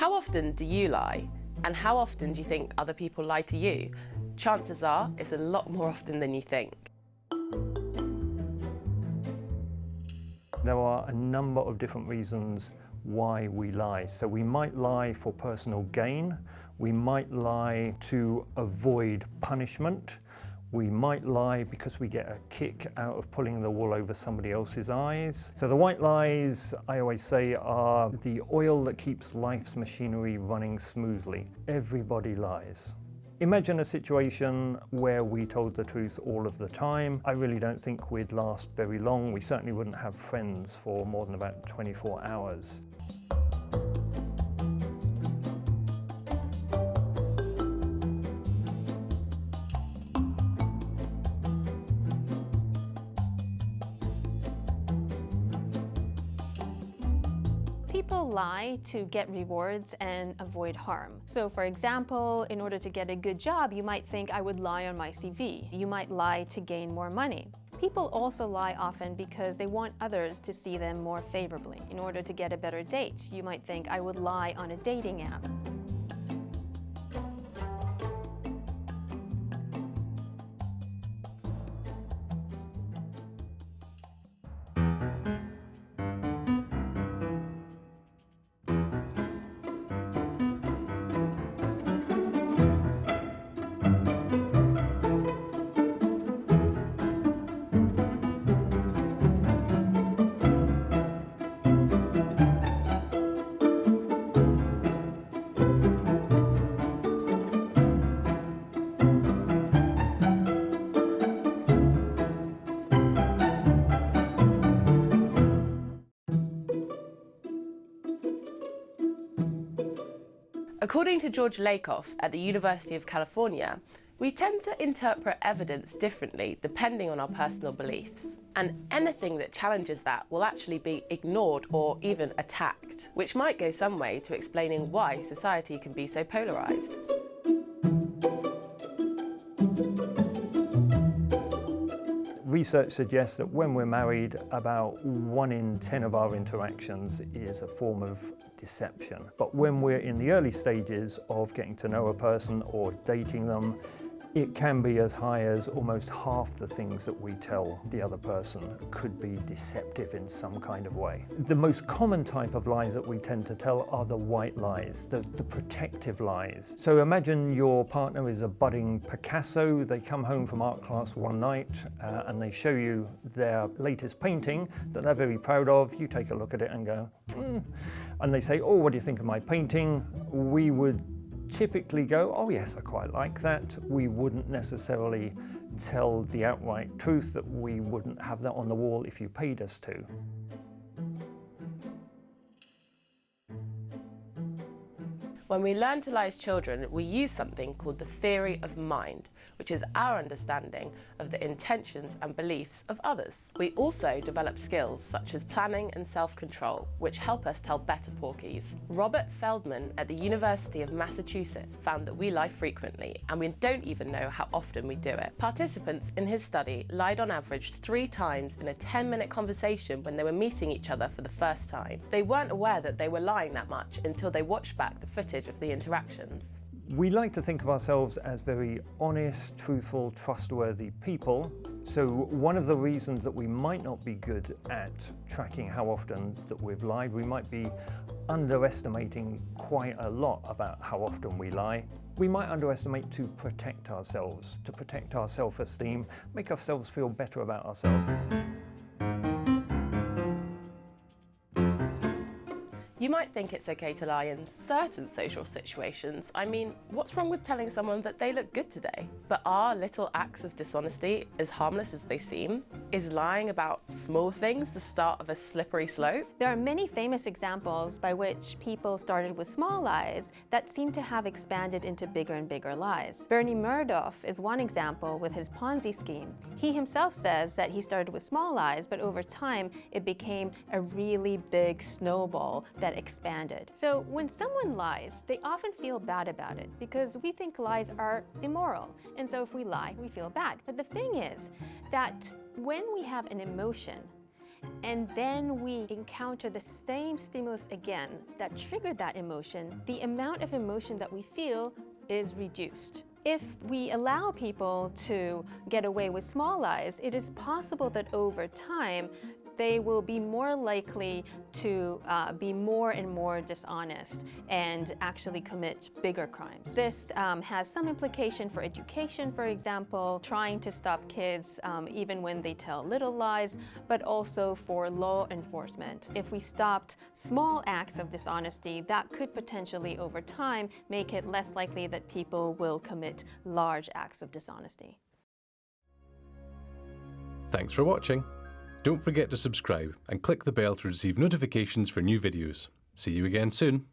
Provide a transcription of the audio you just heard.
How often do you lie? And how often do you think other people lie to you? Chances are it's a lot more often than you think. There are a number of different reasons why we lie. So we might lie for personal gain. We might lie to avoid punishment. We might lie because we get a kick out of pulling the wool over somebody else's eyes. So the white lies, I always say, are the oil that keeps life's machinery running smoothly. Everybody lies. Imagine a situation where we told the truth all of the time. I really don't think we'd last very long. We certainly wouldn't have friends for more than about 24 hours. People lie to get rewards and avoid harm. So for example, in order to get a good job, you might think, I would lie on my CV. You might lie to gain more money. People also lie often because they want others to see them more favorably. In order to get a better date, you might think, I would lie on a dating app. According to George Lakoff at the University of California, we tend to interpret evidence differently depending on our personal beliefs. And anything that challenges that will actually be ignored or even attacked, which might go some way to explaining why society can be so polarized. Research suggests that when we're married, about 1 in 10 of our interactions is a form of deception. But when we're in the early stages of getting to know a person or dating them, it can be as high as almost half the things that we tell the other person could be deceptive in some kind of way. The most common type of lies that we tend to tell are the white lies, the protective lies. So imagine your partner is a budding Picasso. They come home from art class one night and they show you their latest painting that they're very proud of. You take a look at it and go, And they say, oh, what do you think of my painting? We would typically go, oh yes, I quite like that. We wouldn't necessarily tell the outright truth that we wouldn't have that on the wall if you paid us to. When we learn to lie as children, we use something called the theory of mind, which is our understanding of the intentions and beliefs of others. We also develop skills such as planning and self-control, which help us tell better porkies. Robert Feldman at the University of Massachusetts found that we lie frequently, and we don't even know how often we do it. Participants in his study lied on average 3 times in a 10-minute conversation when they were meeting each other for the first time. They weren't aware that they were lying that much until they watched back the footage of the interactions. We like to think of ourselves as very honest, truthful, trustworthy people. So one of the reasons that we might not be good at tracking how often that we've lied, we might be underestimating quite a lot about how often we lie. We might underestimate to protect ourselves, to protect our self-esteem, make ourselves feel better about ourselves. You might think it's okay to lie in certain social situations. I mean, what's wrong with telling someone that they look good today? But are little acts of dishonesty as harmless as they seem? Is lying about small things the start of a slippery slope? There are many famous examples by which people started with small lies that seem to have expanded into bigger and bigger lies. Bernie Madoff is one example with his Ponzi scheme. He himself says that he started with small lies, but over time it became a really big snowball that expanded. So when someone lies, they often feel bad about it because we think lies are immoral. And so if we lie, we feel bad. But the thing is that when we have an emotion, and then we encounter the same stimulus again that triggered that emotion, the amount of emotion that we feel is reduced. If we allow people to get away with small lies, it is possible that over time they will be more likely to be more and more dishonest and actually commit bigger crimes. This has some implication for education, for example, trying to stop kids even when they tell little lies, but also for law enforcement. If we stopped small acts of dishonesty, that could potentially over time make it less likely that people will commit large acts of dishonesty. Thanks for watching. Don't forget to subscribe and click the bell to receive notifications for new videos. See you again soon.